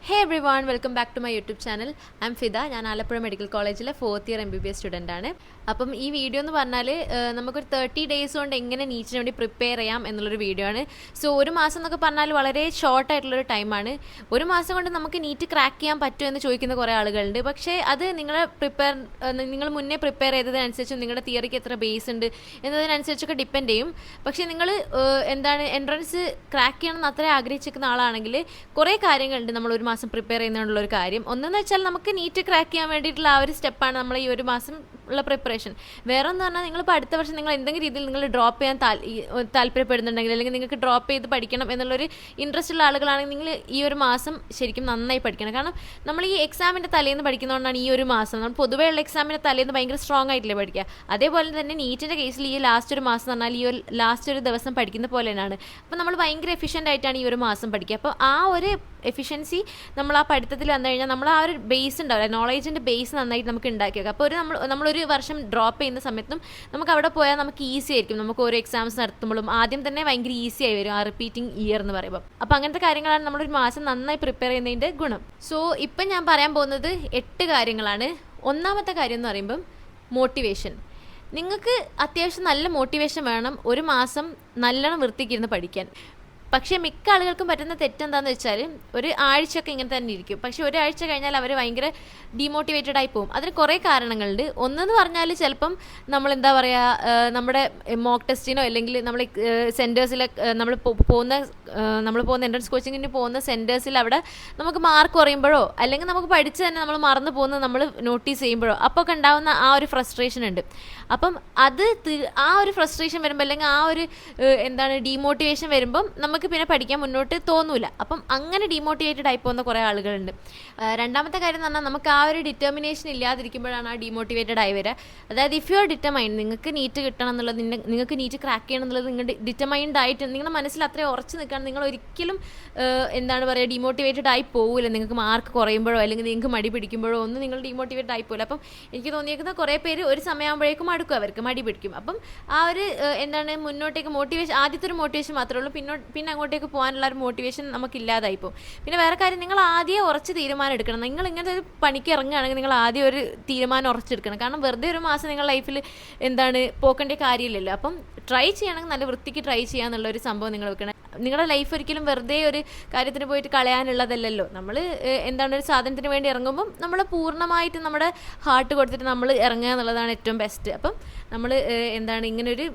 Hey everyone, welcome back to my YouTube channel. I'm Fida. ഞാൻ Alappuzha medical കോളേജിലെ 4th year MBBS student ആണ്. അപ്പം ഈ വീഡിയോ എന്ന് പറഞ്ഞാൽ നമുക്കൊരു 30 ഡേയ്സ് കൊണ്ട് എങ്ങനെ നീറ്റിന് വേണ്ടി പ്രിപ്പയർ ചെയ്യാം എന്നുള്ളൊരു വീഡിയോ ആണ്. സോ ഒരു മാസം എന്നൊക്കെ പറഞ്ഞാൽ വളരെ ഷോർട്ട് ആയിട്ടുള്ളൊരു ടൈമാണ്. ഒരു മാസം കൊണ്ട് നമുക്ക് നീറ്റ് ക്രാക്ക് ചെയ്യാൻ പറ്റുമോ എന്ന് ചോദിക്കുന്ന കുറേ ആളുകളുണ്ട്. പക്ഷേ അത് നിങ്ങൾ മുന്നേ പ്രിപ്പയർ ചെയ്തതിനനുസരിച്ചും നിങ്ങളുടെ തിയറിക്ക് എത്ര ബേസ് ഉണ്ട് എന്നതിനനുസരിച്ചൊക്കെ ഡിപ്പെൻഡ് ചെയ്യും. പക്ഷേ നിങ്ങൾ എൻട്രൻസ് ക്രാക്ക് ചെയ്യണമെന്ന് അത്ര ആഗ്രഹിച്ചിരിക്കുന്ന ആളാണെങ്കിൽ കുറേ കാര്യങ്ങളുണ്ട് നമ്മൾ ഒരു മാസം പ്രിപ്പയർ ചെയ്യുന്നതിനുള്ളൊരു കാര്യം. ഒന്നെന്ന് വെച്ചാൽ നമുക്ക് നീറ്റ് ക്രാക്ക് ചെയ്യാൻ വേണ്ടിയിട്ടുള്ള ആ ഒരു സ്റ്റെപ്പാണ് നമ്മൾ ഈ ഒരു മാസം ഉള്ള പ്രിപ്പറേഷൻ. വേറെ എന്ന് പറഞ്ഞാൽ നിങ്ങളിപ്പോൾ അടുത്ത വർഷം നിങ്ങൾ എന്തെങ്കിലും രീതിയിൽ നിങ്ങൾ ഡ്രോപ്പ് ചെയ്യാൻ താല്പര്യപ്പെടുന്നുണ്ടെങ്കിൽ അല്ലെങ്കിൽ നിങ്ങൾക്ക് ഡ്രോപ്പ് ചെയ്ത് പഠിക്കണം എന്നുള്ളൊരു ഇൻട്രസ്റ്റ് ഉള്ള ആളുകളാണെങ്കിൽ നിങ്ങൾ ഈ ഒരു മാസം ശരിക്കും നന്നായി പഠിക്കണം. കാരണം നമ്മൾ ഈ എക്സാമിൻ്റെ തലേന്ന് പഠിക്കുന്നതുകൊണ്ടാണ് ഈ ഒരു മാസം നമ്മൾ പൊതുവേ ഉള്ള എക്സാമിൻ്റെ തലേന്ന് ഭയങ്കര സ്ട്രോങ് ആയിട്ടില്ലേ പഠിക്കുക. അതേപോലെ തന്നെ നീറ്റിൻ്റെ കേസിൽ ഈ ലാസ്റ്റ് ഒരു മാസം എന്ന് പറഞ്ഞാൽ ഈ ഒരു ലാസ്റ്റ് ഒരു ദിവസം പഠിക്കുന്ന പോലെ തന്നെയാണ്. അപ്പോൾ നമ്മൾ ഭയങ്കര എഫിഷ്യൻ്റ് ആയിട്ടാണ് ഈ ഒരു മാസം പഠിക്കുക. അപ്പോൾ ആ ഒരു എഫിഷ്യൻസി നമ്മൾ ആ പഠിത്തത്തിൽ വന്നു കഴിഞ്ഞാൽ നമ്മൾ ആ ഒരു ബേസ് ഉണ്ടാവില്ല, നോളേജിൻ്റെ ബേസ് നന്നായിട്ട് നമുക്ക് ഉണ്ടാക്കി വെക്കാം. അപ്പോൾ നമ്മളൊരു വർഷം ഡ്രോപ്പ് ചെയ്യുന്ന സമയത്തും നമുക്ക് അവിടെ പോയാൽ നമുക്ക് ഈസി ആയിരിക്കും. നമുക്ക് ഓരോ എക്സാംസ് നടത്തുമ്പോഴും ആദ്യം തന്നെ ഭയങ്കര ഈസി ആയി വരും ആ റിപ്പീറ്റിംഗ് ഇയർ എന്ന് പറയുമ്പോൾ. അപ്പോൾ അങ്ങനത്തെ കാര്യങ്ങളാണ് നമ്മളൊരു മാസം നന്നായി പ്രിപ്പയർ ചെയ്യുന്നതിൻ്റെ ഗുണം. സോ ഇപ്പം ഞാൻ പറയാൻ പോകുന്നത് 8 കാര്യങ്ങളാണ്. ഒന്നാമത്തെ കാര്യം എന്ന് പറയുമ്പം മോട്ടിവേഷൻ. നിങ്ങൾക്ക് അത്യാവശ്യം നല്ല മോട്ടിവേഷൻ വേണം ഒരു മാസം നല്ലോണം വൃത്തിക്കിരുന്ന് പഠിക്കാൻ. പക്ഷേ മിക്ക ആളുകൾക്കും പറ്റുന്ന തെറ്റെന്താണെന്ന് വെച്ചാൽ ഒരു ആഴ്ചയൊക്കെ ഇങ്ങനെ തന്നെ ഇരിക്കും. പക്ഷേ ഒരാഴ്ച കഴിഞ്ഞാൽ അവർ ഭയങ്കര ഡീമോട്ടിവേറ്റഡ് ആയി പോകും. അതിന് കുറേ കാരണങ്ങളുണ്ട്. ഒന്നെന്ന് പറഞ്ഞാൽ ചിലപ്പം നമ്മൾ എന്താ പറയുക, നമ്മുടെ മോക്ക് ടെസ്റ്റിനോ അല്ലെങ്കിൽ നമ്മൾ സെൻറ്റേഴ്സിലെ നമ്മൾ പോകുന്ന എൻട്രൻസ് കോച്ചിങ്ങിന് പോകുന്ന സെൻറ്റേഴ്സിൽ അവിടെ നമുക്ക് മാർക്ക് കുറയുമ്പോഴോ അല്ലെങ്കിൽ നമുക്ക് പഠിച്ച് തന്നെ നമ്മൾ മറന്നു പോകുന്നത് നമ്മൾ നോട്ടീസ് ചെയ്യുമ്പോഴോ അപ്പോൾ ഒക്കെ ഉണ്ടാകുന്ന ആ ഒരു ഫ്രസ്ട്രേഷൻ ഉണ്ട്. അപ്പം ആ ഒരു ഫ്രസ്ട്രേഷൻ വരുമ്പോൾ അല്ലെങ്കിൽ ആ ഒരു ഡീമോട്ടിവേഷൻ വരുമ്പം നമുക്ക് പിന്നെ പഠിക്കാൻ മുന്നോട്ട് തോന്നൂല. അപ്പം അങ്ങനെ ഡീമോട്ടിവേറ്റഡ് ആയി പോകുന്ന കുറേ ആളുകളുണ്ട്. രണ്ടാമത്തെ കാര്യം എന്ന് പറഞ്ഞാൽ നമുക്ക് ആ ഒരു ഡിറ്റർമിനേഷൻ ഇല്ലാതിരിക്കുമ്പോഴാണ് ആ ഡീമോട്ടിവേറ്റഡ് ആയി വരിക. അതായത് ഇഫ് യു ആർ ഡിറ്റർമൈൻഡ്, നിങ്ങൾക്ക് നീറ്റ് കിട്ടണം എന്നുള്ളത്, നിങ്ങൾക്ക് നീറ്റ് ക്രാക്ക് ചെയ്യണം എന്നുള്ളത് നിങ്ങളുടെ ഡിറ്റർമൈൻഡ് ആയിട്ട് നിങ്ങളുടെ മനസ്സിൽ അത്രയും ഉറച്ച് നിൽക്കുകയാണ്, നിങ്ങൾ ഒരിക്കലും ഡീമോട്ടിവേറ്റഡ് ആയി പോകില്ല. നിങ്ങൾക്ക് മാർക്ക് കുറയുമ്പോഴോ അല്ലെങ്കിൽ നിങ്ങൾക്ക് മടി പിടിക്കുമ്പോഴോ ഒന്നും നിങ്ങൾ ഡീമോട്ടിവേറ്റഡ് ആയി പോകില്ല. അപ്പം എനിക്ക് തോന്നിയേക്കുന്ന കുറേ പേര് ഒരു സമയമാകുമ്പോഴേക്കും മടുക്കും, അവർക്ക് മടി പിടിക്കും. അപ്പം ആ ഒരു മുന്നോട്ടേക്ക് മോട്ടിവേഷൻ, ആദ്യത്തെ ഒരു മോട്ടിവേഷൻ മാത്രമേ ഉള്ളൂ, പിന്നെ അങ്ങോട്ടേക്ക് പോകാനുള്ള ഒരു മോട്ടിവേഷൻ നമുക്കില്ലാതായി പോകും. പിന്നെ വേറെ കാര്യം, നിങ്ങൾ ആദ്യം ഉറച്ച് തീരുമാനം എടുക്കണം. നിങ്ങൾ ഇങ്ങനത്തെ ഒരു പണിക്ക് ഇറങ്ങുകയാണെങ്കിൽ നിങ്ങൾ ആദ്യം ഒരു തീരുമാനം ഉറച്ചെടുക്കണം. കാരണം വെറുതെ ഒരു മാസം നിങ്ങൾ ലൈഫിൽ പോക്കേണ്ട കാര്യമില്ലല്ലോ. അപ്പം ട്രൈ ചെയ്യണമെങ്കിൽ നല്ല വൃത്തിക്ക് ട്രൈ ചെയ്യാന്നുള്ളൊരു സംഭവം നിങ്ങൾ വെക്കണം. നിങ്ങളുടെ ലൈഫ് ഒരിക്കലും വെറുതെ ഒരു കാര്യത്തിന് പോയിട്ട് കളയാനുള്ളതല്ലല്ലോ. നമ്മൾ ഒരു സാധനത്തിന് വേണ്ടി ഇറങ്ങുമ്പം നമ്മൾ പൂർണ്ണമായിട്ട് നമ്മുടെ ഹാർട്ട് കൊടുത്തിട്ട് നമ്മൾ ഇറങ്ങുക എന്നുള്ളതാണ് ഏറ്റവും ബെസ്റ്റ്. അപ്പം നമ്മൾ ഇങ്ങനൊരു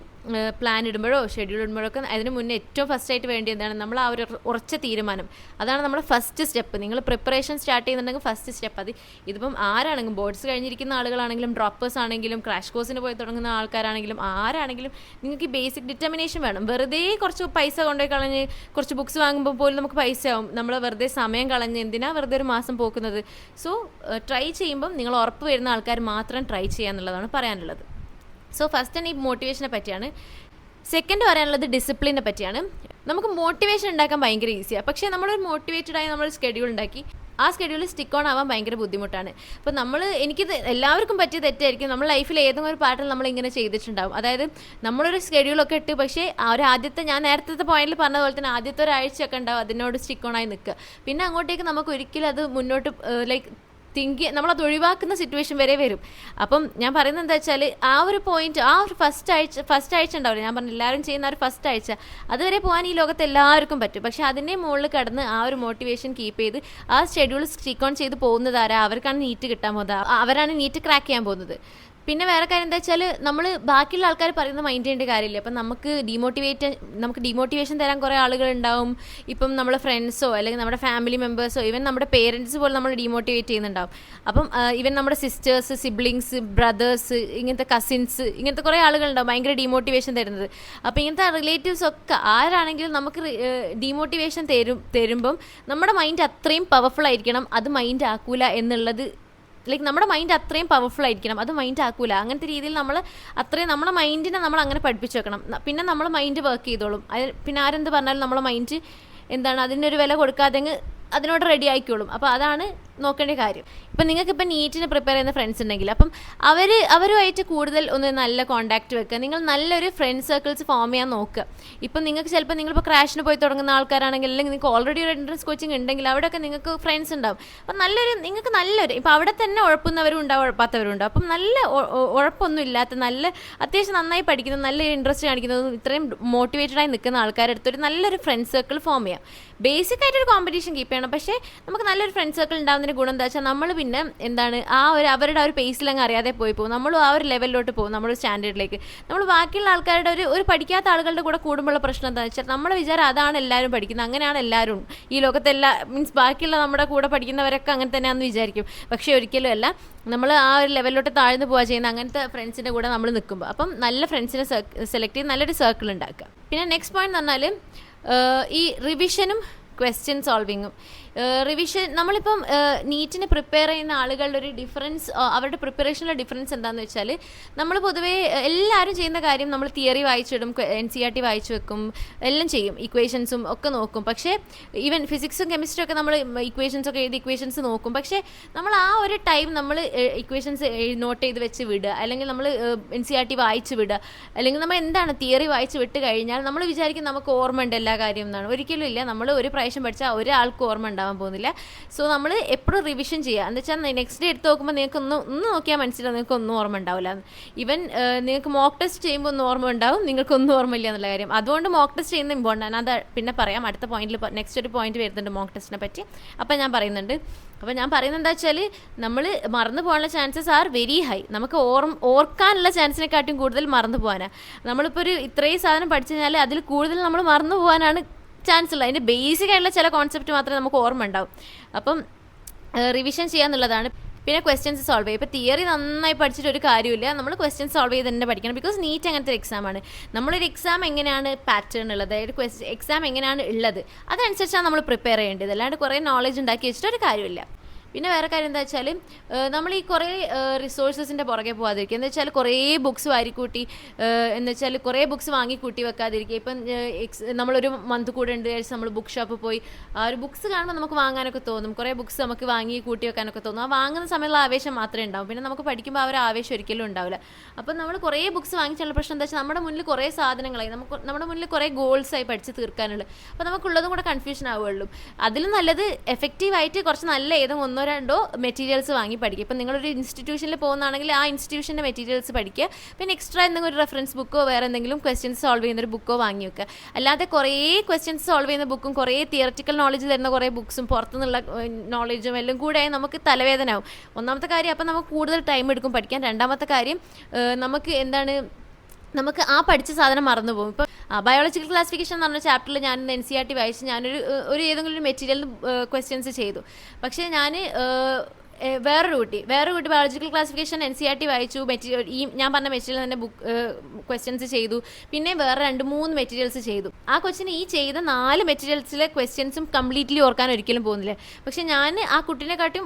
പ്ലാൻ ഇടുമ്പോഴോ ഷെഡ്യൂൾ ഇടുമ്പോഴൊക്കെ അതിന് മുന്നേ ഏറ്റവും ഫസ്റ്റായിട്ട് വേണ്ടി നമ്മൾ ആ ഒരു ഉറച്ച തീരുമാനം. അതാണ് നമ്മുടെ ഫസ്റ്റ് സ്റ്റെപ്പ്. നിങ്ങൾ പ്രിപ്പറേഷൻ സ്റ്റാർട്ട് ചെയ്യുന്നുണ്ടെങ്കിൽ ഫസ്റ്റ് സ്റ്റെപ്പ് ഇതിപ്പം ആരാണെങ്കിലും, ബോർഡ്സ് കഴിഞ്ഞിരിക്കുന്ന ആളുകളാണെങ്കിലും ഡ്രോപ്പേഴ്സ് ആണെങ്കിലും ക്രാഷ് കോഴ്സിന് പോയി തുടങ്ങുന്ന ആൾക്കാരാണെങ്കിലും ആരാണെങ്കിലും നിങ്ങൾക്ക് ഈ ബേസിക് ഡിറ്റർമിനേഷൻ വേണം. വെറുതെ കുറച്ച് പൈസ കൊണ്ടുപോയി കളഞ്ഞ് കുറച്ച് ബുക്സ് വാങ്ങുമ്പോൾ പോലും നമുക്ക് പൈസ ആവും. നമ്മൾ വെറുതെ സമയം കളഞ്ഞ് എന്തിനാ വെറുതെ ഒരു മാസം പോക്കുന്നത്. സോ ട്രൈ ചെയ്യുമ്പം നിങ്ങൾ ഉറപ്പ് വരുന്ന ആൾക്കാർ മാത്രം ട്രൈ ചെയ്യുക എന്നുള്ളതാണ് പറയാനുള്ളത്. സോ ഫസ്റ്റ് തന്നെ ഈ മോട്ടിവേഷനെ പറ്റിയാണ്. സെക്കൻഡ് പറയാനുള്ളത് ഡിസിപ്ലിനെ പറ്റിയാണ്. നമുക്ക് മോട്ടിവേഷൻ ഉണ്ടാക്കാൻ ഭയങ്കര ഈസിയാണ്. പക്ഷേ നമ്മളൊരു മോട്ടിവേറ്റഡായി നമ്മൾ ഷെഡ്യൂൾ ഉണ്ടാക്കി ആ ഷെഡ്യൂളിൽ സ്റ്റിക്ക് ഓൺ ആവാൻ ഭയങ്കര ബുദ്ധിമുട്ടാണ്. അപ്പോൾ എനിക്കിത് എല്ലാവർക്കും പറ്റിയ തെറ്റായിരിക്കും. നമ്മൾ ലൈഫിൽ ഏതെങ്കിലും ഒരു പാർട്ടിൽ നമ്മൾ ഇങ്ങനെ ചെയ്തിട്ടുണ്ടാവും. അതായത് നമ്മളൊരു ഷെഡ്യൂളൊക്കെ ഇട്ട് പക്ഷേ ഞാൻ നേരത്തെ പോയിന്റിൽ പറഞ്ഞ പോലെ തന്നെ ആദ്യത്തെ ഒരാഴ്ചയൊക്കെ ഉണ്ടാവും അതിനോട് സ്റ്റിക്ക് ഓൺ ആയി നിൽക്കുക. പിന്നെ അങ്ങോട്ടേക്ക് നമുക്ക് ഒരിക്കലും അത് മുന്നോട്ട് നമ്മളത് ഒഴിവാക്കുന്ന സിറ്റുവേഷൻ വരെ വരും. അപ്പം ഞാൻ പറയുന്നത് എന്താ വെച്ചാൽ ആ ഒരു പോയിന്റ്, ആ ഒരു ഫസ്റ്റ് ആഴ്ച ഉണ്ടാവില്ല, ഞാൻ പറഞ്ഞു എല്ലാവരും ചെയ്യുന്ന ഒരു ഫസ്റ്റ് ആഴ്ച, അതുവരെ പോകാൻ ഈ ലോകത്ത് എല്ലാവർക്കും പറ്റും. പക്ഷെ അതിൻ്റെ മുകളിൽ കടന്ന് ആ ഒരു മോട്ടിവേഷൻ കീപ്പ് ചെയ്ത് ആ ഷെഡ്യൂൾ സ്റ്റിക്ക് ഓൺ ചെയ്ത് പോകുന്നത് അവർക്കാണ് നീറ്റ് കിട്ടാൻ പോകുന്നത്, അവരാണ് നീറ്റ് ക്രാക്ക് ചെയ്യാൻ പോകുന്നത്. പിന്നെ വേറെ കാര്യം എന്താ വെച്ചാൽ നമ്മൾ ബാക്കിയുള്ള ആൾക്കാർ പറയുന്നത് മൈൻഡ് ചെയ്യേണ്ട കാര്യമില്ല. അപ്പം നമുക്ക് ഡീമോട്ടിവേഷൻ തരാൻ കുറേ ആളുകളുണ്ടാവും. ഇപ്പം നമ്മുടെ ഫ്രണ്ട്സോ അല്ലെങ്കിൽ നമ്മുടെ ഫാമിലി മെമ്പേഴ്സോ ഈവൻ നമ്മുടെ പേരൻസ് പോലും നമ്മൾ ഡീമോട്ടിവേറ്റ് ചെയ്യുന്നുണ്ടാവും. അപ്പം ഈവൻ നമ്മുടെ സിസ്റ്റേഴ്സ്, സിബ്ലിങ്സ്, ബ്രദേഴ്സ്, ഇങ്ങനത്തെ കസിൻസ്, ഇങ്ങനത്തെ കുറേ ആളുകളുണ്ടാവും ഭയങ്കര ഡീമോട്ടിവേഷൻ തരുന്നത്. അപ്പോൾ ഇങ്ങനത്തെ റിലേറ്റീവ്സ് ഒക്കെ ആരാണെങ്കിലും നമുക്ക് ഡീമോട്ടിവേഷൻ തരുമ്പം നമ്മുടെ മൈൻഡ് അത്രയും പവർഫുൾ ആയിരിക്കണം. അത് മൈൻഡ് ആക്കൂല എന്നുള്ളത്, നമ്മുടെ മൈൻഡ് അത്രയും പവർഫുൾ ആയിരിക്കണം, അത് മൈൻഡ് ആക്കൂല. അങ്ങനത്തെ രീതിയിൽ നമ്മൾ അത്രയും നമ്മുടെ മൈൻഡിനെ നമ്മൾ അങ്ങനെ പഠിപ്പിച്ച് വെക്കണം. പിന്നെ നമ്മൾ മൈൻഡ് വർക്ക് ചെയ്തോളും. പിന്നെ ആരെന്ത് പറഞ്ഞാലും നമ്മളെ മൈൻഡ് അതിനൊരു വില കൊടുക്കാതെ അതിനോട് റെഡി ആയിക്കോളും. അപ്പോൾ അതാണ് നോക്കേണ്ട കാര്യം. ഇപ്പം നിങ്ങൾക്കിപ്പോൾ നീറ്റിന് പ്രിപ്പയർ ചെയ്യുന്ന ഫ്രണ്ട്സ് ഉണ്ടെങ്കിൽ അപ്പം അവരുമായിട്ട് കൂടുതൽ ഒന്ന് നല്ല കോൺടാക്റ്റ് വെക്കുക. നിങ്ങൾ നല്ലൊരു ഫ്രണ്ട് സർക്കിൾസ് ഫോം ചെയ്യാൻ നോക്കുക. ഇപ്പം നിങ്ങൾക്ക് ചിലപ്പോൾ നിങ്ങളിപ്പോൾ ക്രാഷിന് പോയി തുടങ്ങുന്ന ആൾക്കാരാണെങ്കിൽ, അല്ലെങ്കിൽ നിങ്ങൾക്ക് ഓൾറെഡി ഒരു എൻട്രൻസ് കോച്ചിങ് ഉണ്ടെങ്കിൽ അവിടെയൊക്കെ നിങ്ങൾക്ക് ഫ്രണ്ട്സ് ഉണ്ടാവും. അപ്പം നിങ്ങൾക്ക് നല്ലൊരു ഇപ്പം അവിടെ തന്നെ ഉഴപ്പുന്നവരും ഉണ്ടാവും, ഉഴപ്പാത്തവരും ഉണ്ടാവും. അപ്പം നല്ല ഉഴപ്പൊന്നും ഇല്ലാത്ത, നല്ല അത്യാവശ്യം നന്നായി പഠിക്കുന്ന, നല്ല ഇൻട്രസ്റ്റ് കാണിക്കുന്നതും ഇത്രയും മോട്ടിവേറ്റഡായി നിൽക്കുന്ന ആൾക്കാരുടെ അടുത്തൊരു നല്ലൊരു ഫ്രണ്ട് സർക്കിൾ ഫോം ചെയ്യാം. ബേസിക് ആയിട്ടൊരു കോമ്പറ്റീഷൻ കീപ്പ് ചെയ്യണം. പക്ഷേ നമുക്ക് നല്ലൊരു ഫ്രണ്ട് സർക്കിൾ ഉണ്ടാകുന്നതിന് ഗുണം എന്താ വെച്ചാൽ നമ്മൾ പിന്നെ എന്താണ് അവരുടെ ഒരു പേസിലങ്ങ് അറിയാതെ പോയി പോകും. നമ്മളും ആ ഒരു ലെവലിലോട്ട് പോകും, നമ്മുടെ സ്റ്റാൻഡേർഡിലേക്ക്. നമ്മൾ ബാക്കിയുള്ള ആൾക്കാരുടെ ഒരു പഠിക്കാത്ത ആളുകളുടെ കൂടെ കൂടുമ്പോഴുള്ള പ്രശ്നം എന്താണെന്ന് വെച്ചാൽ നമ്മുടെ വിചാരം അതാണ് എല്ലാവരും പഠിക്കുന്നത്, അങ്ങനെയാണ് എല്ലാവരും ഈ ലോകത്തെ മീൻസ് ബാക്കിയുള്ള നമ്മുടെ കൂടെ പഠിക്കുന്നവരൊക്കെ അങ്ങനെ തന്നെയാണെന്ന് വിചാരിക്കും. പക്ഷേ ഒരിക്കലും അല്ല. നമ്മൾ ആ ഒരു ലെവലിലോട്ട് താഴ്ന്നു പോവുക ചെയ്യുന്ന അങ്ങനത്തെ ഫ്രണ്ട്സിൻ്റെ കൂടെ നമ്മൾ നിൽക്കുമ്പോൾ. അപ്പം നല്ല ഫ്രണ്ട്സിനെ സെലക്ട് ചെയ്ത് നല്ലൊരു സർക്കിൾ ഉണ്ടാക്കുക. പിന്നെ നെക്സ്റ്റ് പോയിന്റ് എന്ന് പറഞ്ഞാൽ ഈ റിവിഷനും ക്വസ്റ്റ്യൻ സോൾവിങ്ങും. റിവിഷൻ നമ്മളിപ്പം നീറ്റിന് പ്രിപ്പയർ ചെയ്യുന്ന ആളുകളുടെ ഒരു ഡിഫറൻസ്, അവരുടെ പ്രിപ്പറേഷനിലെ ഡിഫറൻസ് എന്താണെന്ന് വെച്ചാൽ, നമ്മൾ പൊതുവേ എല്ലാവരും ചെയ്യുന്ന കാര്യം നമ്മൾ തിയറി വായിച്ചിടും, NCERT വായിച്ചു വെക്കും, എല്ലാം ചെയ്യും, ഇക്വേഷൻസും ഒക്കെ നോക്കും. പക്ഷേ ഈവൻ ഫിസിക്സും കെമിസ്ട്രിയും ഒക്കെ നമ്മൾ ഇക്വേഷൻസ് ഒക്കെ എഴുതി ഇക്വേഷൻസ് നോക്കും. പക്ഷേ നമ്മൾ ആ ഒരു ടൈം നമ്മൾ ഇക്വേഷൻസ് നോട്ട് ചെയ്ത് വെച്ച് വിടുക, അല്ലെങ്കിൽ നമ്മൾ NCERT വായിച്ച് വിടുക, അല്ലെങ്കിൽ നമ്മൾ എന്താണ് തിയറി വായിച്ച് വിട്ട് കഴിഞ്ഞാൽ നമ്മൾ വിചാരിക്കും നമുക്ക് ഓർമ്മ ഉണ്ട് എല്ലാ കാര്യം എന്നാണ്. ഒരിക്കലും ഇല്ല. നമ്മൾ ഒരു പ്രാവശ്യം പഠിച്ചാൽ ഒരാൾക്ക് ഓർമ്മ ഉണ്ടാവാൻ പോകുന്നില്ല. സോ നമ്മൾ എപ്പോഴും റിവിഷൻ ചെയ്യുക. എന്ന് വെച്ചാൽ നെക്സ്റ്റ് ഡേ എടുത്ത് നോക്കുമ്പോൾ നിങ്ങൾക്ക് ഒന്ന് നോക്കിയാൽ മനസ്സിലാവും നിങ്ങൾക്ക് ഒന്നും ഓർമ്മ ഉണ്ടാവില്ല. ഈവൻ നിങ്ങൾക്ക് മോക്ക് ടെസ്റ്റ് ചെയ്യുമ്പോൾ ഒന്നും ഓർമ്മ ഉണ്ടാവും, നിങ്ങൾക്കൊന്നും ഓർമ്മയില്ല എന്നുള്ള കാര്യം. അതുകൊണ്ട് മോക്ക് ടെസ്റ്റ് ചെയ്യുന്നത് ഇമ്പോർട്ടൻ്റ് ആണ്. അത് പിന്നെ പറയാം, അടുത്ത പോയിന്റിൽ നെക്സ്റ്റ് ഒരു പോയിന്റ് വരുന്നുണ്ട് മോക്ക് ടെസ്റ്റിനെ പറ്റി. അപ്പം ഞാൻ പറയുന്നുണ്ട്. അപ്പോൾ ഞാൻ പറയുന്നത് എന്താ വെച്ചാൽ, നമ്മൾ മറന്നു പോകാനുള്ള ചാൻസസ് ആർ വെരി ഹൈ. നമുക്ക് ഓർക്കാനുള്ള ചാൻസിനെക്കാട്ടും കൂടുതൽ മറന്നു പോകാനാണ്. നമ്മളിപ്പോൾ ഒരു ഇത്രയും സാധനം പഠിച്ചു കഴിഞ്ഞാൽ അതിൽ കൂടുതൽ നമ്മൾ മറന്നു പോകാനാണ് ചാൻസ് ഉള്ളത്. അതിൻ്റെ ബേസിക് ആയിട്ടുള്ള ചില കോൺസെപ്റ്റ് മാത്രമേ നമുക്ക് ഓർമ്മ ഉണ്ടാവും. അപ്പം റിവിഷൻ ചെയ്യാന്നുള്ളതാണ്. പിന്നെ ക്വസ്റ്റ്യൻസ് സോൾവ് ചെയ്യുക. ഇപ്പോൾ തിയറി നന്നായി പഠിച്ചിട്ട് ഒരു കാര്യമില്ല, നമ്മൾ ക്വസ്റ്റ്യൻസ് സോൾവ് ചെയ്ത് തന്നെ പഠിക്കണം. ബിക്കോസ് നീറ്റ് അങ്ങനത്തെ ഒരു എക്സാമാണ്. നമ്മളൊരു എക്സാം എങ്ങനെയാണ് പാറ്റേൺ ഉള്ളത്, അതായത് എക്സാം എങ്ങനെയാണ് ഉള്ളത്, അതനുസരിച്ചാണ് നമ്മൾ പ്രിപ്പയർ ചെയ്യേണ്ടത്. അല്ലാണ്ട് കുറേ നോളജ് ഉണ്ടാക്കി വെച്ചിട്ട് ഒരു കാര്യമില്ല. പിന്നെ വേറെ കാര്യം എന്താ വെച്ചാൽ, നമ്മൾ ഈ കുറേ റിസോഴ്സസിൻ്റെ പുറകെ പോകാതിരിക്കുക. എന്ന് വെച്ചാൽ കുറേ ബുക്സ് വാരിക്കൂട്ടി, എന്ന് വെച്ചാൽ കുറേ ബുക്സ് വാങ്ങിക്കൂട്ടി വെക്കാതിരിക്കുക. ഇപ്പം നമ്മളൊരു മന്ത് കൂടെ ഉണ്ട് നമ്മൾ ബുക്ക് ഷോപ്പിൽ പോയി ആ ഒരു ബുക്സ് കാണുമ്പോൾ നമുക്ക് വാങ്ങാനൊക്കെ തോന്നും. കുറേ ബുക്സ് നമുക്ക് വാങ്ങി കൂട്ടി വെക്കാനൊക്കെ തോന്നും. ആ വാങ്ങുന്ന സമയത്തുള്ള ആവേശം മാത്രമേ ഉണ്ടാവും. പിന്നെ നമുക്ക് പഠിക്കുമ്പോൾ ആ ഒരു ആവേശം ഒരിക്കലും ഉണ്ടാവില്ല. അപ്പം നമ്മൾ കുറേ ബുക്സ് വാങ്ങിച്ചുള്ള പ്രശ്നം എന്താ വെച്ചാൽ, നമ്മുടെ മുന്നിൽ കുറേ സാധനങ്ങളായി, നമ്മുടെ മുന്നിൽ കുറേ ഗോൾസായി പഠിച്ച് തീർക്കാനുള്ളത്. അപ്പോൾ നമുക്കുള്ളതും കൂടെ കൺഫ്യൂഷൻ ആവുകയുള്ളൂ. അതിലും നല്ലത് എഫക്റ്റീവായിട്ട് കുറച്ച് നല്ല ഏതും ഒന്നോ രണ്ടോ മെറ്റീരിയൽസ് വാങ്ങി പഠിക്കുക. ഇപ്പം നിങ്ങളൊരു ഇൻസ്റ്റിറ്റ്യൂഷനിൽ പോകുന്നതാണെങ്കിൽ ആ ഇൻസ്റ്റിറ്റ്യൂഷൻ്റെ മെറ്റീരിയൽസ് പഠിക്കുക. പിന്നെ എക്സ്ട്രാ എന്തെങ്കിലും ഒരു റെഫറൻസ് ബുക്കോ വേറെ എന്തെങ്കിലും ക്വസ്റ്റ്യൻസ് സോൾവ് ചെയ്യുന്നൊരു ബുക്കോ വാങ്ങി വെക്കുക. അല്ലാതെ കുറേ ക്വസ്റ്റ്യൻസ് സോൾവ് ചെയ്യുന്ന ബുക്കും കുറേ തിയററ്റിക്കൽ നോളജ് തരുന്ന കുറേ ബുക്സും പുറത്തുനിന്നുള്ള നോളജും എല്ലാം കൂടെ നമുക്ക് തലവേദന ആവും. ഒന്നാമത്തെ കാര്യം, അപ്പം നമുക്ക് കൂടുതൽ ടൈം എടുക്കും പഠിക്കാൻ. രണ്ടാമത്തെ കാര്യം, നമുക്ക് ആ പഠിച്ച സാധനം മറന്നു പോകും. ഇപ്പം ബയോളജിക്കൽ ക്ലാസിഫിക്കേഷൻ എന്ന് പറഞ്ഞ ചാപ്റ്ററിൽ ഞാൻ NCERT വായിച്ച് ഞാനൊരു ഏതെങ്കിലും ഒരു മെറ്റീരിയൽ ക്വസ്റ്റ്യൻസ് ചെയ്തു. പക്ഷേ ഞാൻ വേറൊരു കുട്ടി ബയോളജിക്കൽ ക്ലാസിഫിക്കേഷൻ NCERT വായിച്ചു, ഈ ഞാൻ പറഞ്ഞ മെറ്റീരിയൽ തന്നെ ക്വസ്റ്റ്യൻസ് ചെയ്തു. പിന്നെ വേറെ 2-3 മെറ്റീരിയൽസ് ചെയ്തു. ആ കൊച്ചിന് ഈ ചെയ്ത 4 മെറ്റീരിയൽസിലെ ക്വസ്റ്റ്യൻസും കംപ്ലീറ്റ്ലി ഓർക്കാൻ ഒരിക്കലും പോകുന്നില്ല. പക്ഷേ ഞാൻ ആ കുട്ടീനെക്കാട്ടും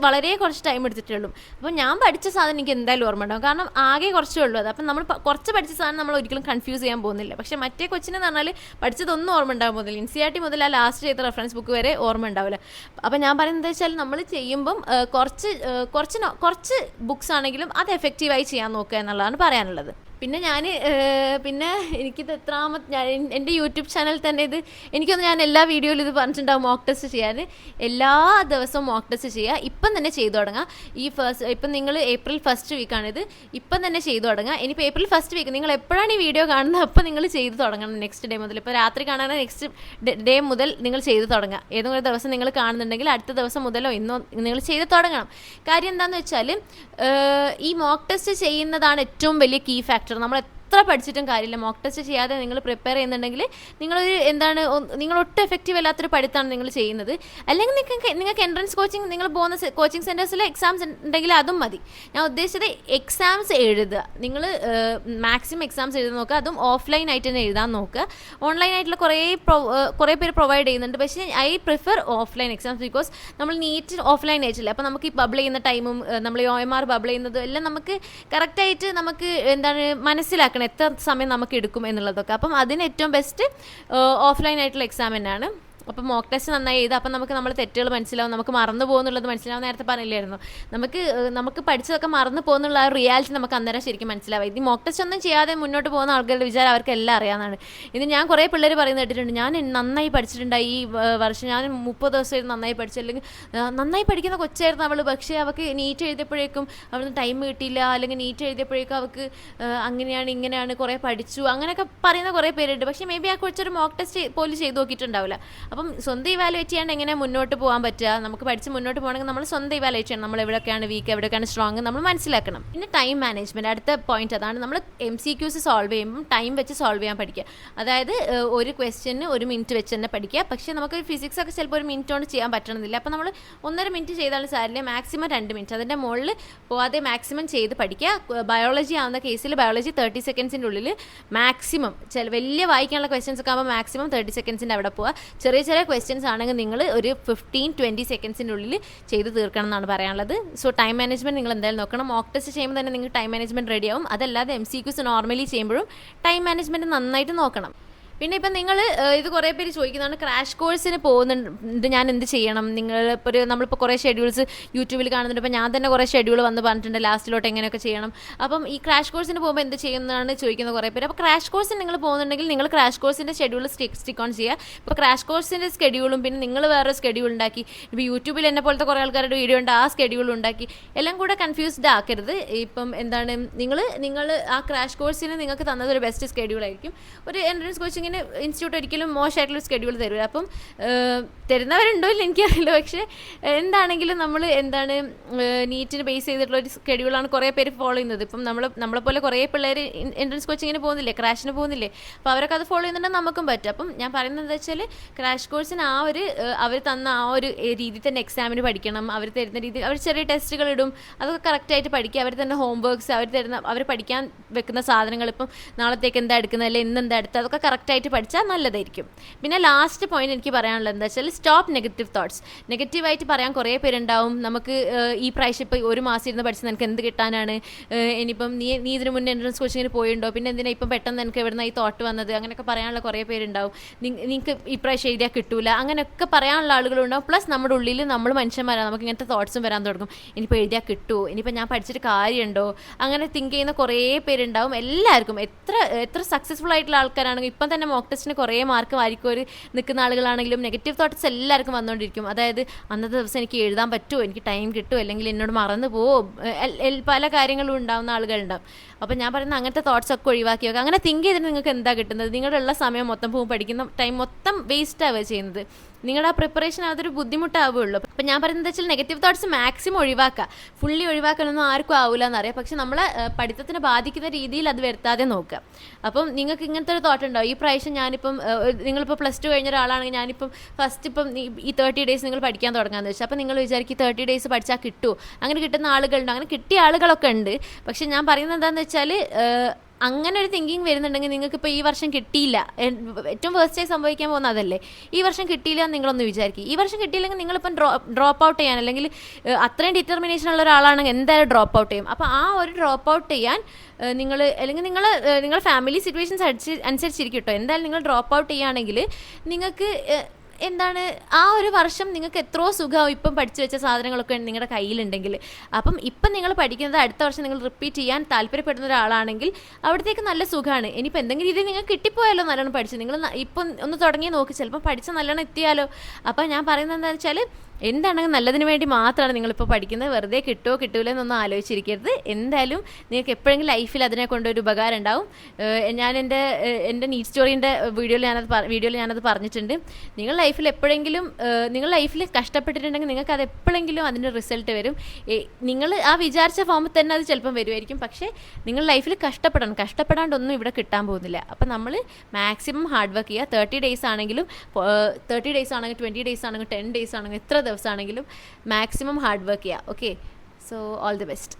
വളരെ കുറച്ച് ടൈം എടുത്തിട്ടുള്ളൂ. അപ്പോൾ ഞാൻ പഠിച്ച സാധനം എനിക്ക് എന്തായാലും ഓർമ്മ ഉണ്ടാവും. കാരണം ആകെ കുറച്ചേ ഉള്ളൂ അത്. അപ്പം നമ്മൾ കുറച്ച് പഠിച്ച സാധനം നമ്മൾ ഒരിക്കലും കൺഫ്യൂസ് ചെയ്യാൻ പോകുന്നില്ല. പക്ഷേ മറ്റേ കൊച്ചിനെന്ന് പറഞ്ഞാൽ പഠിച്ചതൊന്നും ഓർമ്മ ഉണ്ടാകാൻ പോകുന്നില്ല. NCERT മുതൽ ആ ലാസ്റ്റ് ചെയ്ത റെഫറൻസ് ബുക്ക് വരെ ഓർമ്മ ഉണ്ടാവില്ല. അപ്പം ഞാൻ പറയുന്നത് എന്താ വെച്ചാൽ, നമ്മൾ ചെയ്യുമ്പം കുറച്ച് ബുക്സ് ആണെങ്കിലും അത് എഫക്റ്റീവായി ചെയ്യാൻ നോക്കുക എന്നുള്ളതാണ് പറയാനുള്ളത്. പിന്നെ എനിക്കിത് എൻ്റെ യൂട്യൂബ് ചാനൽ തന്നെ എനിക്കൊന്ന് ഞാൻ എല്ലാ വീഡിയോയിലും ഇത് പറഞ്ഞിട്ടുണ്ടാവും, മോക്ക് ടെസ്റ്റ് ചെയ്യാൻ. എല്ലാ ദിവസവും മോക്ക് ടെസ്റ്റ് ചെയ്യുക. ഇപ്പം തന്നെ ചെയ്തു തുടങ്ങുക. ഇപ്പം നിങ്ങൾ April 1st വീക്കാണിത്. ഇപ്പം തന്നെ ചെയ്തു തുടങ്ങുക. ഇനിയിപ്പോൾ April 1st വീക്ക് നിങ്ങൾ എപ്പോഴാണ് ഈ വീഡിയോ കാണുന്നത് അപ്പോൾ നിങ്ങൾ ചെയ്ത് തുടങ്ങണം. നെക്സ്റ്റ് ഡേ മുതൽ, ഇപ്പോൾ രാത്രി കാണാൻ നെക്സ്റ്റ് ഡേ മുതൽ നിങ്ങൾ ചെയ്ത് തുടങ്ങുക. ഏതെങ്കിലും ഒരു ദിവസം നിങ്ങൾ കാണുന്നുണ്ടെങ്കിൽ അടുത്ത ദിവസം മുതലോ ഇന്നോ നിങ്ങൾ ചെയ്ത് തുടങ്ങണം. കാര്യം എന്താണെന്ന് വെച്ചാൽ, ഈ മോക്ക് ടെസ്റ്റ് ചെയ്യുന്നതാണ് ഏറ്റവും വലിയ കീ ഫാക്ടർ. നമ്മൾ എത്ര പഠിച്ചിട്ടും കാര്യമില്ല, മോക്ക് ടെസ്റ്റ് ചെയ്യാതെ നിങ്ങൾ പ്രിപ്പയർ ചെയ്യുന്നുണ്ടെങ്കിൽ നിങ്ങൾ ഒട്ടും എഫക്റ്റീവ് അല്ലാത്തൊരു പഠിത്തമാണ് നിങ്ങൾ ചെയ്യുന്നത്. അല്ലെങ്കിൽ നിങ്ങൾക്ക് എൻട്രൻസ് കോച്ചിങ്, നിങ്ങൾ പോകുന്ന കോച്ചിങ് സെൻറ്റേഴ്സിൽ എക്സാംസ് ഉണ്ടെങ്കിൽ അതും മതി. ഞാൻ ഉദ്ദേശിച്ചത് എക്സാംസ് എഴുതുക. നിങ്ങൾ മാക്സിമം എക്സാംസ് എഴുതാൻ നോക്കുക. അതും ഓഫ്ലൈൻ ആയിട്ട് തന്നെ എഴുതാൻ നോക്കുക. ഓൺലൈൻ ആയിട്ടുള്ള കുറേ പേര് പ്രൊവൈഡ് ചെയ്യുന്നുണ്ട്. പക്ഷേ I prefer offline exams. Because നമ്മൾ നീറ്റ് ഓഫ്ലൈൻ ആയിട്ടില്ല. അപ്പോൾ നമുക്ക് ഈ ബബിൾ ചെയ്യുന്ന ടൈമും നമ്മൾ ഈ OMR ബബിൾ ചെയ്യുന്നതും എല്ലാം നമുക്ക് കറക്റ്റായിട്ട് നമുക്ക് മനസ്സിലാക്കണം എത്ര സമയം നമുക്ക് എടുക്കും എന്നുള്ളതൊക്കെ. അപ്പം അതിന് ഏറ്റവും ബെസ്റ്റ് ഓഫ്ലൈൻ ആയിട്ടുള്ള എക്സാം തന്നെയാണ്. അപ്പോൾ മോക്ക് ടെസ്റ്റ് നന്നായി എഴുതുക. അപ്പം നമുക്ക് നമ്മൾ തെറ്റുകൾ മനസ്സിലാവും, നമുക്ക് മറന്നു പോകുന്നുള്ളത് മനസ്സിലാവും. നേരത്തെ പറഞ്ഞില്ലായിരുന്നു, നമുക്ക് പഠിച്ചതൊക്കെ മറന്നു പോകുന്നുള്ള ആ റിയാലിറ്റി നമുക്ക് അന്നേരം ശരിക്കും മനസ്സിലാവും. ഇത് മോക്ക് ടെസ്റ്റ് ഒന്നും ചെയ്യാതെ മുന്നോട്ട് പോകുന്ന ആളുകളുടെ വിചാരം അവർക്ക് എല്ലാം അറിയാവുന്നതാണ്. ഇത് ഞാൻ കുറേ പിള്ളേർ പറയുന്നത് കേട്ടിട്ടുണ്ട്, ഞാൻ നന്നായി പഠിച്ചിട്ടുണ്ടായി ഈ വർഷം, ഞാൻ 30 ദിവസം നന്നായി പഠിച്ചു, അല്ലെങ്കിൽ നന്നായി പഠിക്കുന്ന കൊച്ചായിരുന്നു അവൾ, പക്ഷേ അവൾക്ക് നീറ്റ് എഴുതിയപ്പോഴേക്കും അവൾക്ക് ടൈം കിട്ടിയില്ല, അല്ലെങ്കിൽ നീറ്റ് എഴുതിയപ്പോഴേക്കും അവൾക്ക് അങ്ങനെയാണ് ഇങ്ങനെയാണ് കുറേ പഠിച്ചു, അങ്ങനെയൊക്കെ പറയുന്ന കുറേ പേരുണ്ട്. പക്ഷേ മേ ബി ആ കൊച്ചൊരു മോക്ക് ടെസ്റ്റ് പോലും ചെയ്ത് നോക്കിയിട്ടുണ്ടാവില്ല. അപ്പം സ്വന്തം ഇവാലുവേറ്റ് ചെയ്യാണ്ട് എങ്ങനെ മുന്നോട്ട് പോകാൻ പറ്റുക? നമുക്ക് പഠിച്ച് മുന്നോട്ട് പോകണമെങ്കിൽ നമ്മൾ സ്വന്തം ഇവാലുവേറ്റ് ചെയ്യണം, നമ്മൾ എവിടെയൊക്കെയാണ് വീക്ക്, എവിടെയൊക്കെയാണ് സ്ട്രോങ് നമ്മൾ മനസ്സിലാക്കണം. പിന്നെ ടൈം മാനേജ്മെൻറ്റ്, അടുത്ത പോയിന്റ് അതാണ്. നമ്മൾ MCQs സോൾവ് ചെയ്യുമ്പം ടൈം വെച്ച് സോൾവ് ചെയ്യാൻ പഠിക്കുക. അതായത് ഒരു ക്വസ്റ്റ്യന് 1 മിനിറ്റ് വെച്ച് തന്നെ പഠിക്കുക. പക്ഷേ നമുക്ക് ഫിസിക്സ് ഒക്കെ ചിലപ്പോൾ 1 മിനിറ്റ് കൊണ്ട് ചെയ്യാൻ പറ്റണമെന്നില്ല. അപ്പോൾ നമ്മൾ 1.5 മിനിറ്റ് ചെയ്താലും സാരില്ല, മാക്സിമം 2 മിനിറ്റ് അതിൻ്റെ മുകളിൽ പോവാതെ മാക്സിമം ചെയ്ത് പഠിക്കുക. ബയോളജി ആവുന്ന കേസിൽ ബയോളജി 30 സെക്കൻഡ്സിൻ്റെ ഉള്ളിൽ മാക്സിമം, വലിയ വായിക്കാനുള്ള ക്വസ്റ്റ്യൻസ് ഒക്കെ ആകുമ്പോൾ മാക്സിമം 30 സെക്കൻഡ്സിൻ്റെ അവിടെ പോവുക. ചെറിയ ചെറിയ ക്വസ്റ്റ്യൻസ് ആണെങ്കിൽ നിങ്ങൾ ഒരു 15-20 സെക്കൻഡ്സിൻ്റെ ഉള്ളിൽ ചെയ്ത് തീർക്കണം എന്നാണ് പറയാനുള്ളത്. സോ ടൈം മാനേജ്മെൻറ്റ് നിങ്ങൾ എന്തായാലും നോക്കണം. മോക്ക് ടെസ്റ്റ് ചെയ്യുമ്പോൾ തന്നെ നിങ്ങൾ ടൈം മാനേജ്മെൻറ്റ് റെഡിയാവും. അതല്ലാതെ MCQs നോർമലി ചെയ്യുമ്പോഴും ടൈം മാനേജ്മെൻറ്റ് നന്നായിട്ട് നോക്കണം. പിന്നെ ഇപ്പം നിങ്ങൾ ഇത് കുറേ പേര് ചോദിക്കുന്നതാണ്, ക്രാഷ് കോഴ്സിന് പോകുന്നുണ്ട്, ഞാൻ എന്ത് ചെയ്യണം? ഇപ്പോൾ നമ്മളിപ്പോൾ കുറേ ഷെഡ്യൂൾസ് യൂട്യൂബിൽ കാണുന്നുണ്ട്. ഇപ്പോൾ ഞാൻ തന്നെ കുറേ ഷെഡ്യൂൾ വന്ന് പറഞ്ഞിട്ടുണ്ട് ലാസ്റ്റിലോട്ട് എങ്ങനെയൊക്കെ ചെയ്യണം. അപ്പം ഈ ക്രാഷ് കോഴ്സിന് പോകുമ്പോൾ എന്ത് ചെയ്യുന്നതാണ് ചോദിക്കുന്ന കുറേ പേര്. അപ്പോൾ ക്രാഷ് കോഴ്സിന് നിങ്ങൾ പോകുന്നുണ്ടെങ്കിൽ നിങ്ങൾ ക്രാഷ് കോഴ്സിൻ്റെ ഷെഡ്യൂൾ സ്റ്റിക്ക് ഓൺ ചെയ്യുക. ഇപ്പോൾ ക്രാഷ് കോഴ്സിൻ്റെ സ്കെഡ്യൂളും പിന്നെ നിങ്ങൾ വേറെ സ്കെഡ്യൂൾ ഉണ്ടാക്കി, ഇപ്പോൾ യൂട്യൂബിൽ എന്നെ പോലത്തെ കുറേ ആൾക്കാരുടെ വീഡിയോ ഉണ്ട്, ആ സ്കെഡ്യൂൾ ഉണ്ടാക്കി എല്ലാം കൂടെ കൺഫ്യൂസ്ഡ് ആക്കരുത്. ഇപ്പം എന്താണ്, നിങ്ങൾ ആ ക്രാഷ് കോഴ്സിന് നിങ്ങൾക്ക് തന്നത് ഒരു ബെസ്റ്റ് സ്കെഡ്യൂൾ ആയിരിക്കും. ഒരു എൻട്രൻസ് കോച്ചിങ് ഇൻസ്റ്റിറ്റ്യൂട്ട് ഒരിക്കലും മോശമായിട്ടുള്ള സ്കെഡ്യൂൾ തരില്ല. അപ്പം തരുന്നവരുണ്ടോ ഇല്ല എനിക്കറിയില്ല. പക്ഷേ എന്താണെങ്കിലും നമ്മൾ നീറ്റിന് ബേസ് ചെയ്തിട്ടുള്ള ഒരു സ്കെഡ്യൂളാണ് കുറേ പേര് ഫോളോ ചെയ്യുന്നത്. ഇപ്പം നമ്മളെപ്പോലെ കുറേ പിള്ളേർ എൻട്രൻസ് കോച്ചിങ്ങിന് പോകുന്നില്ലേ, ക്രാഷിന് പോകുന്നില്ലേ, അപ്പോൾ അവരൊക്കെ അത് ഫോളോ ചെയ്യുന്നുണ്ടെങ്കിൽ നമുക്കും പറ്റും. അപ്പം ഞാൻ പറയുന്നത് എന്താ വെച്ചാൽ, ക്രാഷ് കോഴ്സിന് അവർ തന്ന ആ ഒരു രീതി തന്നെ എക്സാമിന് പഠിക്കണം. അവർ തരുന്ന രീതി, അവർ ചെറിയ ടെസ്റ്റുകൾ ഇടും, അതൊക്കെ കറക്റ്റായിട്ട് പഠിക്കുക. അവർ തന്നെ ഹോംവർക്ക്സ്, അവർ പഠിക്കാൻ വെക്കുന്ന സാധനങ്ങൾ, ഇപ്പം നാളത്തേക്ക് എന്താ എടുക്കുന്നത്, അല്ലെങ്കിൽ ഇന്ന് എന്താ എടുത്തത്, അതൊക്കെ കറക്റ്റായിട്ട് പഠിച്ചാൽ നല്ലതായിരിക്കും. പിന്നെ ലാസ്റ്റ് പോയിന്റ് എനിക്ക് പറയാനുള്ളത് എന്താ വെച്ചാൽ, സ്റ്റോപ്പ് നെഗറ്റീവ് തോട്ട്സ്. നെഗറ്റീവായിട്ട് പറയാൻ കുറേ പേരുണ്ടാവും. നമുക്ക് ഈ പ്രാവശ്യം ഇപ്പോൾ 1 മാസം ഇരുന്ന് പഠിച്ച് നിനക്ക് എന്ത് കിട്ടാനാണ്, ഇനിയിപ്പം നീ ഇതിന് മുന്നേ എൻട്രൻസ് കോച്ചിങ്ങിന് പോയിട്ടുണ്ടോ, പിന്നെ എന്തിനാ ഇപ്പം പെട്ടെന്ന് എനിക്ക് എവിടെ നിന്ന് ഈ തോട്ട് വന്നത്, അങ്ങനെയൊക്കെ പറയാനുള്ള കുറേ പേരുണ്ടാവും. നിങ്ങൾക്ക് ഈ പ്രാവശ്യം എഴുതിയാൽ കിട്ടൂല, അങ്ങനെയൊക്കെ പറയാനുള്ള ആളുകളുണ്ടാവും. പ്ലസ് നമ്മുടെ ഉള്ളിൽ നമ്മൾ മനുഷ്യന്മാരാണ്, നമുക്ക് ഇങ്ങനത്തെ തോട്ട്സും വരാൻ തുടങ്ങും. ഇനിയിപ്പോൾ എഴുതിയാൽ കിട്ടുമോ, ഇനിയിപ്പോൾ ഞാൻ പഠിച്ചിട്ട് കാര്യമുണ്ടോ, അങ്ങനെ തിങ്ക് ചെയ്യുന്ന കുറേ പേരുണ്ടാവും. എല്ലാവർക്കും എത്ര സക്സസ്ഫുൾ ആയിട്ടുള്ള ആൾക്കാരാണെങ്കിൽ ഇപ്പം തന്നെ മോക്ക് ടെസ്റ്റിന് കുറേ മാർക്ക് വാരിക്കോരി നിൽക്കുന്ന ആളുകളാണെങ്കിലും നെഗറ്റീവ് തോട്ട്സ് എല്ലാവർക്കും വന്നുകൊണ്ടിരിക്കും. അതായത് അന്നത്തെ ദിവസം എനിക്ക് എഴുതാൻ പറ്റുമോ, എനിക്ക് ടൈം കിട്ടുമോ, അല്ലെങ്കിൽ എന്നോട് മറന്നു പോവോ, പല കാര്യങ്ങളും ഉണ്ടാകുന്ന ആളുകളുണ്ടാവും. അപ്പോൾ ഞാൻ പറയുന്നത് അങ്ങനത്തെ തോട്ട്സ് ഒക്കെ ഒഴിവാക്കി വെക്കുക. അങ്ങനെ തിങ്ക് ചെയ്തിട്ട് നിങ്ങൾക്ക് എന്താ കിട്ടുന്നത്? നിങ്ങളുടെ ഉള്ള സമയം മൊത്തം പോകും, പഠിക്കുന്ന ടൈം മൊത്തം വേസ്റ്റ് ആവുക ചെയ്യുന്നത്. നിങ്ങളുടെ ആ പ്രിപ്പറേഷൻ അതൊരു ബുദ്ധിമുട്ടാവുകയുള്ളൂ. അപ്പം ഞാൻ പറയുന്നത് വെച്ചാൽ നെഗറ്റീവ് തോട്ട്സ് മാക്സിമം ഒഴിവാക്കുക. ഫുള്ളി ഒഴിവാക്കാനൊന്നും ആർക്കും ആവില്ല എന്നറിയാം. പക്ഷെ നമ്മളെ പഠിത്തത്തിന് ബാധിക്കുന്ന രീതിയിൽ അത് വരുത്താതെ നോക്കുക. അപ്പം നിങ്ങൾക്ക് ഇങ്ങനത്തെ ഒരു തോട്ട് ഉണ്ടാവും, ഈ പ്രാവശ്യം ഞാനിപ്പം നിങ്ങളിപ്പോൾ +2 കഴിഞ്ഞ ഒരാളാണെങ്കിൽ ഞാനിപ്പം ഫസ്റ്റ് ഈ 30 ഡേയ്സ് നിങ്ങൾ പഠിക്കാൻ തുടങ്ങാമെന്ന് വെച്ചാൽ, അപ്പം നിങ്ങൾ വിചാരിക്കും 30 ഡേയ്സ് പഠിച്ചാൽ കിട്ടുമോ? അങ്ങനെ കിട്ടുന്ന ആളുകളുണ്ട്, അങ്ങനെ കിട്ടിയ ആളുകളൊക്കെ ഉണ്ട്. പക്ഷെ ഞാൻ പറയുന്നത് എന്താണെന്ന് വെച്ചാൽ, അങ്ങനെ ഒരു തിങ്കിങ് വരുന്നുണ്ടെങ്കിൽ നിങ്ങൾക്കിപ്പോൾ ഈ വർഷം കിട്ടിയില്ല, ഏറ്റവും വേഴ്സ്റ്റായി സംഭവിക്കാൻ പോകുന്ന അതല്ലേ, ഈ വർഷം കിട്ടിയില്ല എന്ന് നിങ്ങളൊന്ന് വിചാരിക്കും. ഈ വർഷം കിട്ടിയില്ലെങ്കിൽ നിങ്ങളിപ്പം ഡ്രോപ്പ് ഔട്ട് ചെയ്യാൻ, അല്ലെങ്കിൽ അത്രയും ഡിറ്റർമിനേഷൻ ഉള്ള ഒരാളാണെങ്കിൽ എന്തായാലും ഡ്രോപ്പ് ഔട്ട് ചെയ്യും. അപ്പോൾ ആ ഒരു ഡ്രോപ്പ് ഔട്ട് ചെയ്യാൻ അല്ലെങ്കിൽ നിങ്ങൾ ഫാമിലി സിറ്റുവേഷൻസ് അനുസരിച്ചിരിക്കും കേട്ടോ. എന്തായാലും നിങ്ങൾ ഡ്രോപ്പ് ഔട്ട് ചെയ്യുകയാണെങ്കിൽ നിങ്ങൾക്ക് ആ ഒരു വർഷം നിങ്ങൾക്ക് എത്രയോ സുഖമാവും ഇപ്പം പഠിച്ചു വെച്ച സാധനങ്ങളൊക്കെ നിങ്ങളുടെ കയ്യിലുണ്ടെങ്കിൽ. അപ്പം ഇപ്പം നിങ്ങൾ പഠിക്കുന്നത് അടുത്ത വർഷം നിങ്ങൾ റിപ്പീറ്റ് ചെയ്യാൻ താല്പര്യപ്പെടുന്ന ഒരാളാണെങ്കിൽ അവിടത്തേക്ക് നല്ല സുഖമാണ്. ഇനിയിപ്പോൾ എന്തെങ്കിലും രീതിയിൽ നിങ്ങൾക്ക് കിട്ടിപ്പോയാലോ നല്ലോണം പഠിച്ച്, നിങ്ങൾ ഇപ്പം ഒന്ന് തുടങ്ങി നോക്കി, ചിലപ്പോൾ പഠിച്ച നല്ലോണം എത്തിയാലോ. അപ്പോൾ ഞാൻ പറയുന്നത് എന്താണെന്ന് വെച്ചാൽ, എന്താണെങ്കിൽ നല്ലതിന് വേണ്ടി മാത്രമാണ് നിങ്ങളിപ്പോൾ പഠിക്കുന്നത്. വെറുതെ കിട്ടുമോ കിട്ടൂല എന്നൊന്നും ആലോചിച്ചിരിക്കരുത്. എന്തായാലും നിങ്ങൾക്ക് എപ്പോഴെങ്കിലും ലൈഫിൽ അതിനെ കൊണ്ടൊരു ഉപകാരം ഉണ്ടാവും. ഞാൻ എൻ്റെ നീറ്റ് സ്റ്റോറീൻ്റെ വീഡിയോയിൽ ഞാനത് പറഞ്ഞിട്ടുണ്ട്. നിങ്ങൾ ലൈഫിൽ എപ്പോഴെങ്കിലും നിങ്ങൾ ലൈഫിൽ കഷ്ടപ്പെട്ടിട്ടുണ്ടെങ്കിൽ നിങ്ങൾക്ക് അത് എപ്പോഴെങ്കിലും അതിൻ്റെ റിസൾട്ട് വരും. നിങ്ങൾ ആ വിചാരിച്ച ഫോമിൽ തന്നെ അത് ചിലപ്പം വരുമായിരിക്കും. പക്ഷേ നിങ്ങൾ ലൈഫിൽ കഷ്ടപ്പെടാണ്ടൊന്നും ഇവിടെ കിട്ടാൻ പോകുന്നില്ല. അപ്പം നമ്മൾ മാക്സിമം ഹാർഡ് വർക്ക് ചെയ്യുക. 30 ഡേയ്സ് ആണെങ്കിലും 20 ഡേയ്സ് ആണെങ്കിലും 10 ഡേയ്സ് ആണെങ്കിലും എത്ര ദിവസമാണെങ്കിലും മാക്സിമം ഹാർഡ് വർക്ക് ചെയ്യുക. Okay, so all the best.